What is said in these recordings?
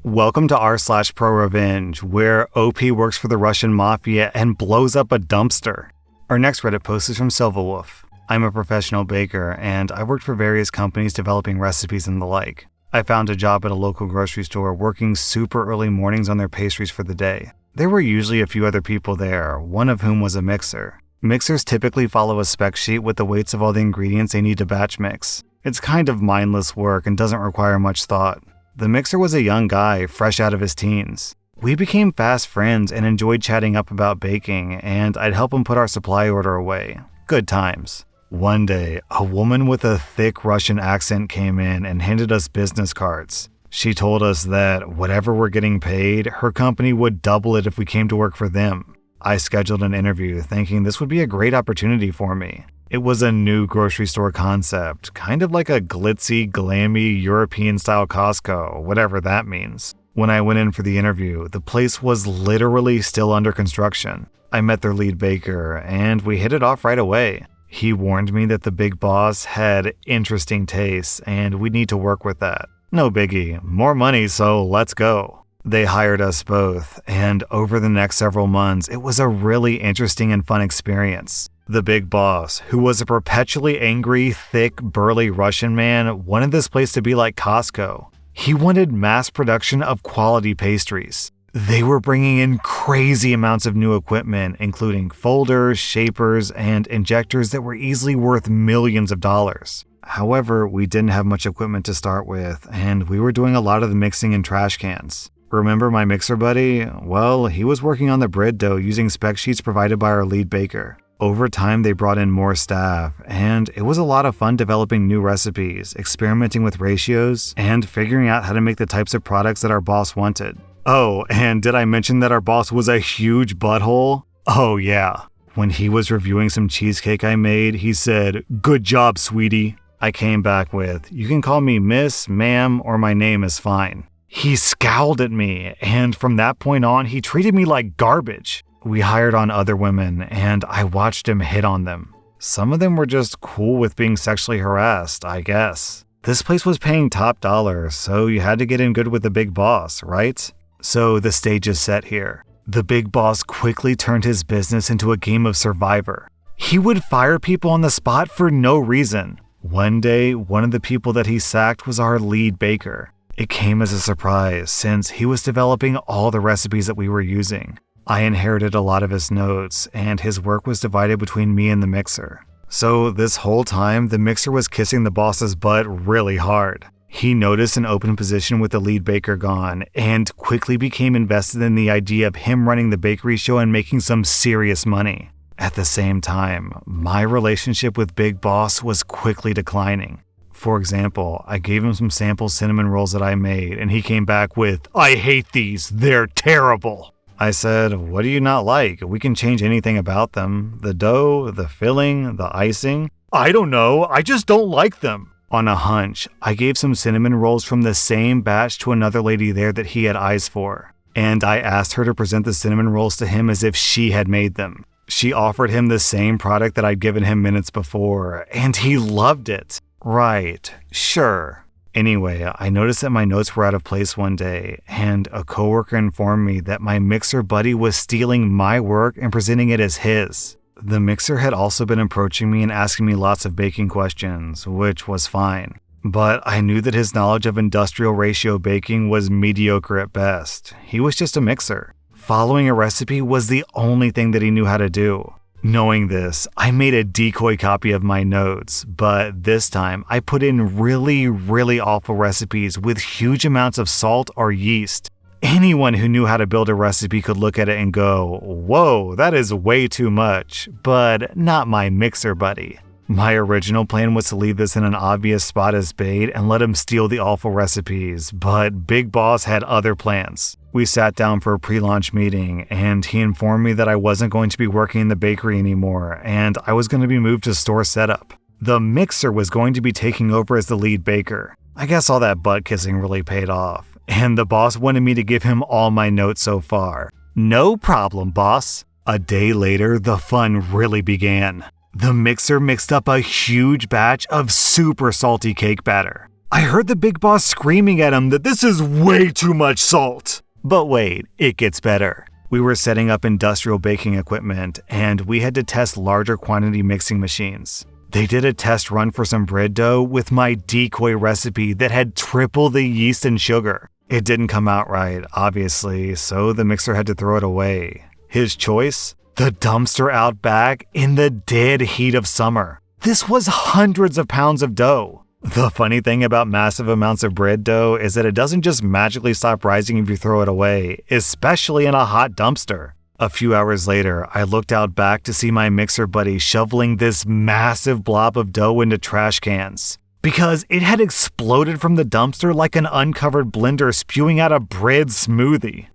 Welcome to rSlash Prorevenge, where OP works for the Russian mafia and blows up a dumpster. Our next Reddit post is from Silverwolf. I'm a professional baker, and I worked for various companies developing recipes and the like. I found a job at a local grocery store working super early mornings on their pastries for the day. There were usually a few other people there, one of whom was a mixer. Mixers typically follow a spec sheet with the weights of all the ingredients they need to batch mix. It's kind of mindless work and doesn't require much thought. The mixer was a young guy, fresh out of his teens. We became fast friends and enjoyed chatting up about baking, and I'd help him put our supply order away. Good times. One day, a woman with a thick Russian accent came in and handed us business cards. She told us that whatever we're getting paid, her company would double it if we came to work for them. I scheduled an interview thinking this would be a great opportunity for me. It was a new grocery store concept, kind of like a glitzy, glammy, European-style Costco, whatever that means. When I went in for the interview, the place was literally still under construction. I met their lead baker, and we hit it off right away. He warned me that the big boss had interesting tastes, and we'd need to work with that. No biggie, more money, so let's go. They hired us both, and over the next several months, it was a really interesting and fun experience. The big boss, who was a perpetually angry, thick, burly Russian man, wanted this place to be like Costco. He wanted mass production of quality pastries. They were bringing in crazy amounts of new equipment, including folders, shapers, and injectors that were easily worth millions of dollars. However, we didn't have much equipment to start with, and we were doing a lot of the mixing in trash cans. Remember my mixer buddy? Well, he was working on the bread dough using spec sheets provided by our lead baker. Over time, they brought in more staff, and it was a lot of fun developing new recipes, experimenting with ratios, and figuring out how to make the types of products that our boss wanted. Oh, and did I mention that our boss was a huge butthole? Oh yeah. When he was reviewing some cheesecake I made, he said, "Good job, sweetie." I came back with, "You can call me miss, ma'am, or my name is fine." He scowled at me, and from that point on, he treated me like garbage. We hired on other women, and I watched him hit on them. Some of them were just cool with being sexually harassed, I guess. This place was paying top dollar, so you had to get in good with the big boss, right? So the stage is set here. The big boss quickly turned his business into a game of Survivor. He would fire people on the spot for no reason. One day, one of the people that he sacked was our lead baker. It came as a surprise, since he was developing all the recipes that we were using. I inherited a lot of his notes, and his work was divided between me and the mixer. So this whole time, the mixer was kissing the boss's butt really hard. He noticed an open position with the lead baker gone, and quickly became invested in the idea of him running the bakery show and making some serious money. At the same time, my relationship with Big Boss was quickly declining. For example, I gave him some sample cinnamon rolls that I made, and he came back with, "I hate these, they're terrible." I said, "What do you not like? We can change anything about them. The dough, the filling, the icing." "I don't know, I just don't like them." On a hunch, I gave some cinnamon rolls from the same batch to another lady there that he had eyes for, and I asked her to present the cinnamon rolls to him as if she had made them. She offered him the same product that I'd given him minutes before, and he loved it. Right, sure. Anyway, I noticed that my notes were out of place one day, and a coworker informed me that my mixer buddy was stealing my work and presenting it as his. The mixer had also been approaching me and asking me lots of baking questions, which was fine. But I knew that his knowledge of industrial ratio baking was mediocre at best. He was just a mixer. Following a recipe was the only thing that he knew how to do. Knowing this, I made a decoy copy of my notes, but this time I put in really awful recipes with huge amounts of salt or yeast. Anyone who knew how to build a recipe could look at it and go, "Whoa, that is way too much," but not my mixer buddy. My original plan was to leave this in an obvious spot as bait and let him steal the awful recipes, but Big Boss had other plans. We sat down for a pre-launch meeting, and he informed me that I wasn't going to be working in the bakery anymore, and I was going to be moved to store setup. The mixer was going to be taking over as the lead baker. I guess all that butt kissing really paid off, and the boss wanted me to give him all my notes so far. No problem, boss. A day later, the fun really began. The mixer mixed up a huge batch of super salty cake batter. I heard the big boss screaming at him that this is way too much salt. But wait, it gets better. We were setting up industrial baking equipment, and we had to test larger quantity mixing machines. They did a test run for some bread dough with my decoy recipe that had triple the yeast and sugar. It didn't come out right, obviously, so the mixer had to throw it away. His choice? The dumpster out back in the dead heat of summer. This was hundreds of pounds of dough. The funny thing about massive amounts of bread dough is that it doesn't just magically stop rising if you throw it away, especially in a hot dumpster. A few hours later, I looked out back to see my mixer buddy shoveling this massive blob of dough into trash cans, because it had exploded from the dumpster like an uncovered blender spewing out a bread smoothie.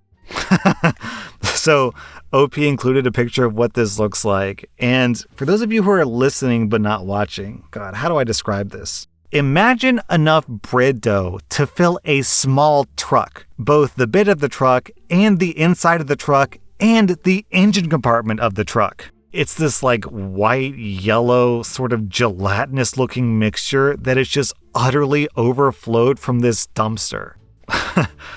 So, OP included a picture of what this looks like, and for those of you who are listening but not watching, God, how do I describe this? Imagine enough bread dough to fill a small truck, both the bed of the truck and the inside of the truck and the engine compartment of the truck. It's this like white, yellow, sort of gelatinous looking mixture that is just utterly overflowed from this dumpster.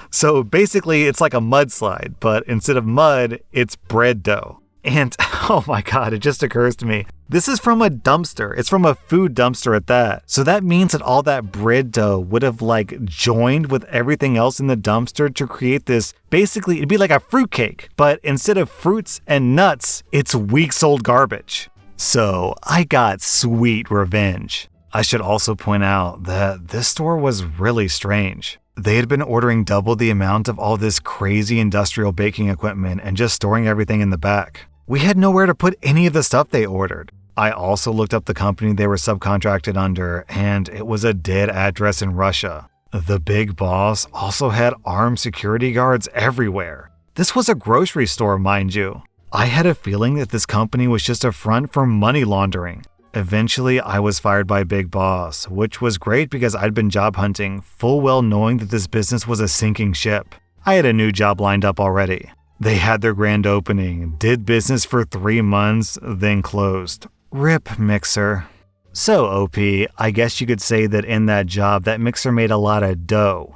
So basically it's like a mudslide, but instead of mud, it's bread dough. And oh my God, it just occurs to me, this is from a dumpster. It's from a food dumpster at that. So that means that all that bread dough would have like joined with everything else in the dumpster to create this, basically it'd be like a fruitcake, but instead of fruits and nuts, it's weeks old garbage. So I got sweet revenge. I should also point out that this store was really strange. They had been ordering double the amount of all this crazy industrial baking equipment and just storing everything in the back. We had nowhere to put any of the stuff they ordered. I also looked up the company they were subcontracted under, and it was a dead address in Russia. The big boss also had armed security guards everywhere. This was a grocery store, mind you. I had a feeling that this company was just a front for money laundering. Eventually, I was fired by Big Boss, which was great because I'd been job hunting, full well knowing that this business was a sinking ship. I had a new job lined up already. They had their grand opening, did business for 3 months, then closed. RIP Mixer. So OP, I guess you could say that in that job, that Mixer made a lot of dough.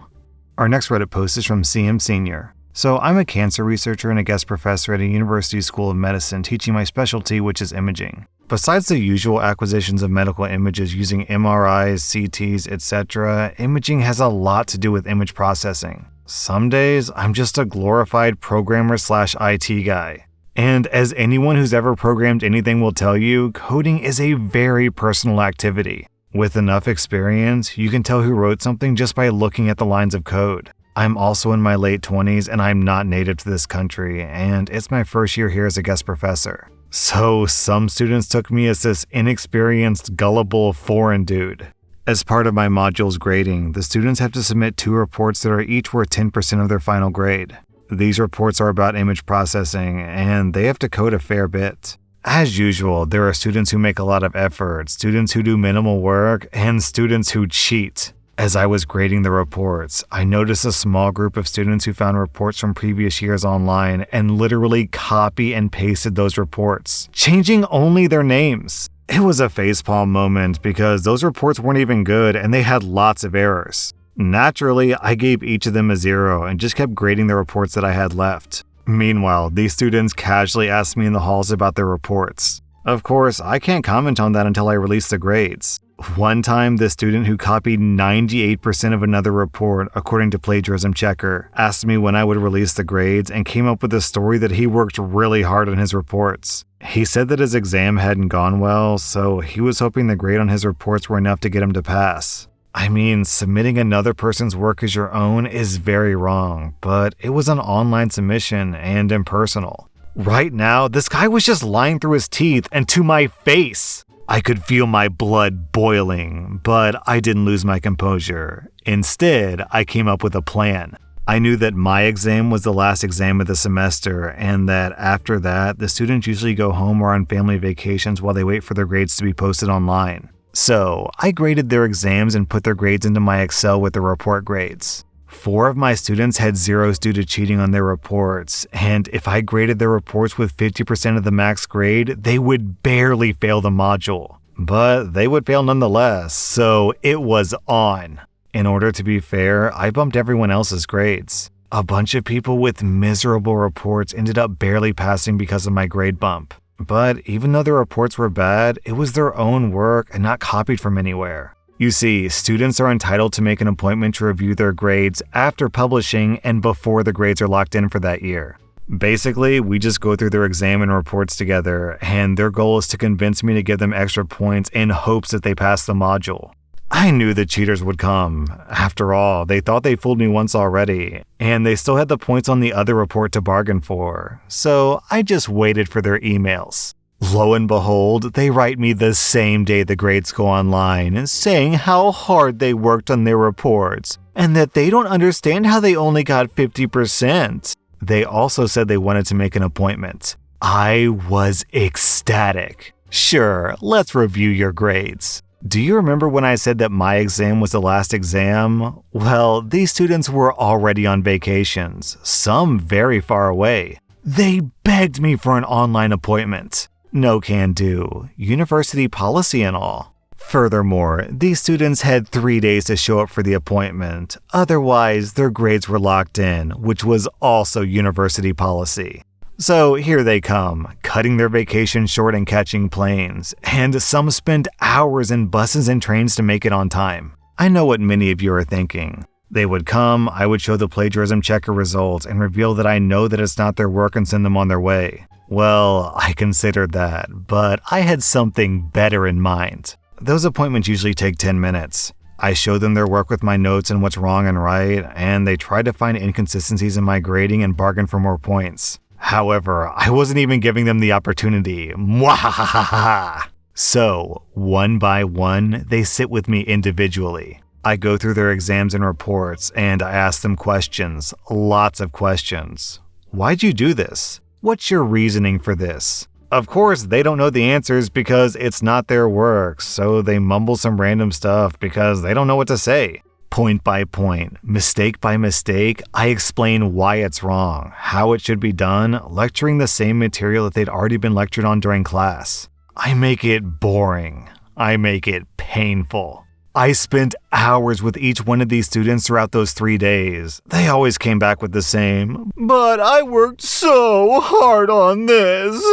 Our next Reddit post is from CM Senior. So I'm a cancer researcher and a guest professor at a university school of medicine teaching my specialty, which is imaging. Besides the usual acquisitions of medical images using MRIs, CTs, etc., imaging has a lot to do with image processing. Some days, I'm just a glorified programmer/IT guy. And as anyone who's ever programmed anything will tell you, coding is a very personal activity. With enough experience, you can tell who wrote something just by looking at the lines of code. I'm also in my late 20s and I'm not native to this country, and it's my first year here as a guest professor. So some students took me as this inexperienced, gullible, foreign dude. As part of my module's grading, the students have to submit 2 reports that are each worth 10% of their final grade. These reports are about image processing, and they have to code a fair bit. As usual, there are students who make a lot of effort, students who do minimal work, and students who cheat. As I was grading the reports, I noticed a small group of students who found reports from previous years online and literally copy and pasted those reports, changing only their names. It was a facepalm moment because those reports weren't even good and they had lots of errors. Naturally, I gave each of them a 0 and just kept grading the reports that I had left. Meanwhile, these students casually asked me in the halls about their reports. Of course, I can't comment on that until I release the grades. One time, the student who copied 98% of another report, according to Plagiarism Checker, asked me when I would release the grades and came up with a story that he worked really hard on his reports. He said that his exam hadn't gone well, so he was hoping the grade on his reports were enough to get him to pass. I mean, submitting another person's work as your own is very wrong, but it was an online submission and impersonal. Right now, this guy was just lying through his teeth and to my face. I could feel my blood boiling, but I didn't lose my composure. Instead, I came up with a plan. I knew that my exam was the last exam of the semester, and that after that, the students usually go home or on family vacations while they wait for their grades to be posted online. So, I graded their exams and put their grades into my Excel with the report grades. 4 of my students had 0s due to cheating on their reports, and if I graded their reports with 50% of the max grade, they would barely fail the module. But they would fail nonetheless, so it was on. In order to be fair, I bumped everyone else's grades. A bunch of people with miserable reports ended up barely passing because of my grade bump. But even though their reports were bad, it was their own work and not copied from anywhere. You see, students are entitled to make an appointment to review their grades after publishing and before the grades are locked in for that year. Basically, we just go through their exam and reports together, and their goal is to convince me to give them extra points in hopes that they pass the module. I knew the cheaters would come. After all, they thought they fooled me once already, and they still had the points on the other report to bargain for, so I just waited for their emails. Lo and behold, they write me the same day the grades go online, saying how hard they worked on their reports, and that they don't understand how they only got 50%. They also said they wanted to make an appointment. I was ecstatic. Sure, let's review your grades. Do you remember when I said that my exam was the last exam? Well, these students were already on vacations, some very far away. They begged me for an online appointment. No can do. University policy and all. Furthermore, these students had 3 days to show up for the appointment. Otherwise, their grades were locked in, which was also university policy. So here they come, cutting their vacation short and catching planes, and some spend hours in buses and trains to make it on time. I know what many of you are thinking. They would come, I would show the plagiarism checker results and reveal that I know that it's not their work and send them on their way. Well, I considered that, but I had something better in mind. Those appointments usually take 10 minutes. I show them their work with my notes and what's wrong and right, and they try to find inconsistencies in my grading and bargain for more points. However, I wasn't even giving them the opportunity. Mwahahaha! So, one by one, they sit with me individually. I go through their exams and reports, and I ask them questions. Lots of questions. Why'd you do this? What's your reasoning for this? Of course, they don't know the answers because it's not their work, so they mumble some random stuff because they don't know what to say. Point by point, mistake by mistake, I explain why it's wrong, how it should be done, lecturing the same material that they'd already been lectured on during class. I make it boring. I make it painful. I spent hours with each one of these students throughout those 3 days. They always came back with the same, "But I worked so hard on this."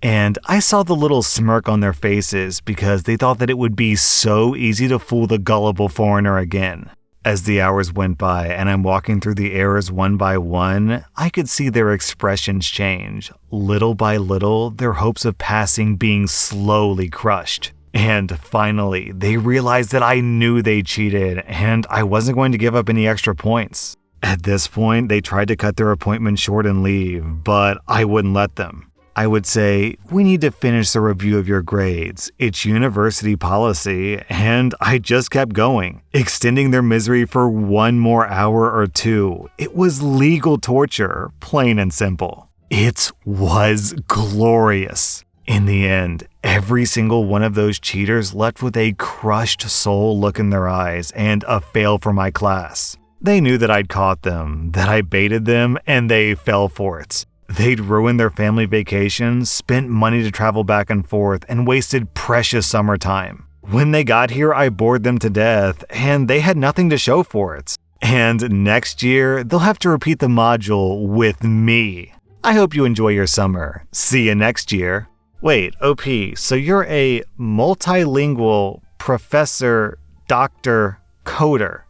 And I saw the little smirk on their faces because they thought that it would be so easy to fool the gullible foreigner again. As the hours went by and I'm walking through the errors one by one, I could see their expressions change. Little by little, their hopes of passing being slowly crushed. And finally, they realized that I knew they cheated and I wasn't going to give up any extra points. At this point, they tried to cut their appointment short and leave, but I wouldn't let them. I would say, "We need to finish the review of your grades. It's university policy," and I just kept going, extending their misery for 1 more hour or 2. It was legal torture, plain and simple. It was glorious. In the end, every single one of those cheaters left with a crushed soul look in their eyes and a fail for my class. They knew that I'd caught them, that I baited them, and they fell for it. They'd ruined their family vacations, spent money to travel back and forth, and wasted precious summertime. When they got here, I bored them to death, and they had nothing to show for it. And next year, they'll have to repeat the module with me. I hope you enjoy your summer. See you next year. Wait, OP, so you're a multilingual professor, doctor, coder.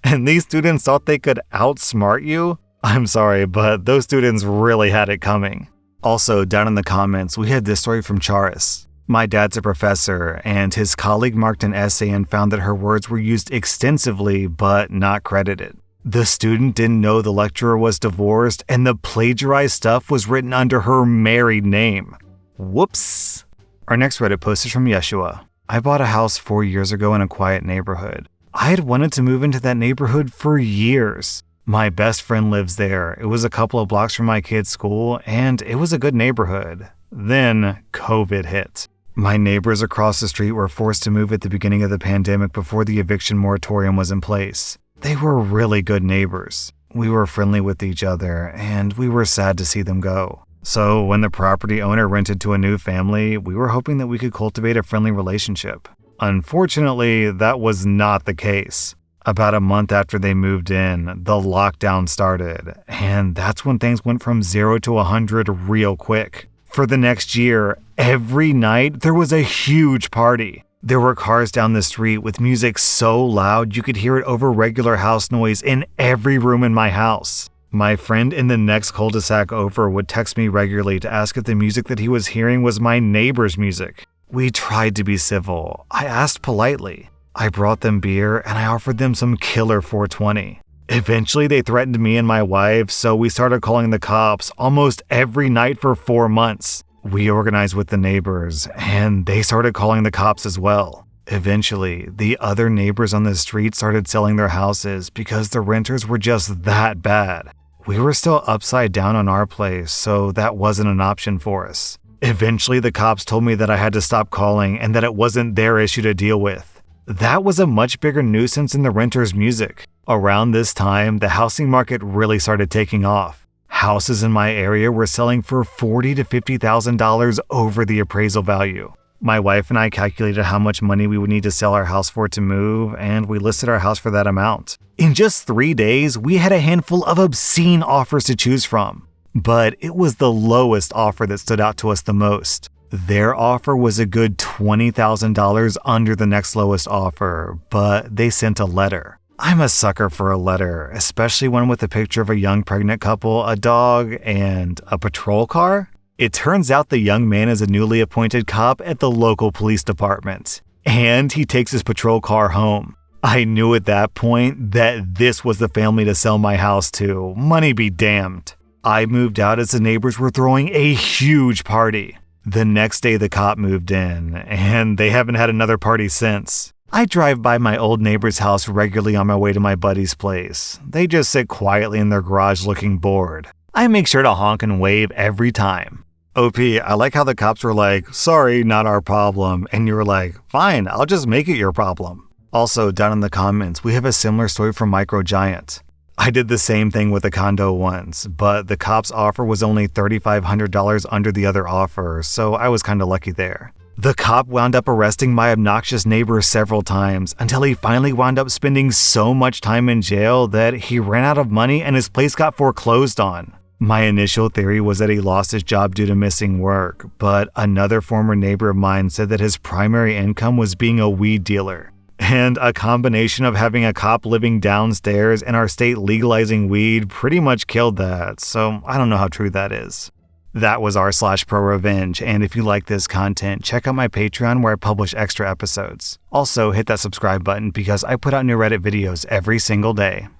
And these students thought they could outsmart you? I'm sorry, but those students really had it coming. Also, down in the comments, we had this story from Charis. My dad's a professor, and his colleague marked an essay and found that her words were used extensively, but not credited. The student didn't know the lecturer was divorced, and the plagiarized stuff was written under her married name. Whoops. Our next Reddit post is from Yeshua. I bought a house 4 years ago in a quiet neighborhood. I had wanted to move into that neighborhood for years. My best friend lives there. It was a couple of blocks from my kid's school, and it was a good neighborhood. Then COVID hit. My neighbors across the street were forced to move at the beginning of the pandemic before the eviction moratorium was in place. They were really good neighbors. We were friendly with each other, and we were sad to see them go. So when the property owner rented to a new family, we were hoping that we could cultivate a friendly relationship. Unfortunately, that was not the case. About a month after they moved in, the lockdown started, and that's when things went from 0 to 100 real quick. For the next year, every night there was a huge party. There were cars down the street with music so loud you could hear it over regular house noise in every room in my house. My friend in the next cul-de-sac over would text me regularly to ask if the music that he was hearing was my neighbor's music. We tried to be civil. I asked politely. I brought them beer and I offered them some killer 420. Eventually they threatened me and my wife, so we started calling the cops almost every night for 4 months. We organized with the neighbors and they started calling the cops as well. Eventually, the other neighbors on the street started selling their houses because the renters were just that bad. We were still upside down on our place, so that wasn't an option for us. Eventually, the cops told me that I had to stop calling and that it wasn't their issue to deal with. That was a much bigger nuisance than the renters' music. Around this time, the housing market really started taking off. Houses in my area were selling for $40,000 to $50,000 over the appraisal value. My wife and I calculated how much money we would need to sell our house for to move, and we listed our house for that amount. In just 3 days, we had a handful of obscene offers to choose from. But it was the lowest offer that stood out to us the most. Their offer was a good $20,000 under the next lowest offer, but they sent a letter. I'm a sucker for a letter, especially one with a picture of a young pregnant couple, a dog, and a patrol car. It turns out the young man is a newly appointed cop at the local police department, and he takes his patrol car home. I knew at that point that this was the family to sell my house to, money be damned. I moved out as the neighbors were throwing a huge party. The next day the cop moved in, and they haven't had another party since. I drive by my old neighbor's house regularly on my way to my buddy's place. They just sit quietly in their garage looking bored. I make sure to honk and wave every time. OP, I like how the cops were like, sorry, not our problem, and you were like, fine, I'll just make it your problem. Also, down in the comments, we have a similar story from Microgiant. I did the same thing with a condo once, but the cop's offer was only $3,500 under the other offer, so I was kinda lucky there. The cop wound up arresting my obnoxious neighbor several times until he finally wound up spending so much time in jail that he ran out of money and his place got foreclosed on. My initial theory was that he lost his job due to missing work, but another former neighbor of mine said that his primary income was being a weed dealer. And a combination of having a cop living downstairs and our state legalizing weed pretty much killed that, so I don't know how true that is. That was r/Prorevenge, and if you like this content, check out my Patreon where I publish extra episodes. Also, hit that subscribe button because I put out new Reddit videos every single day.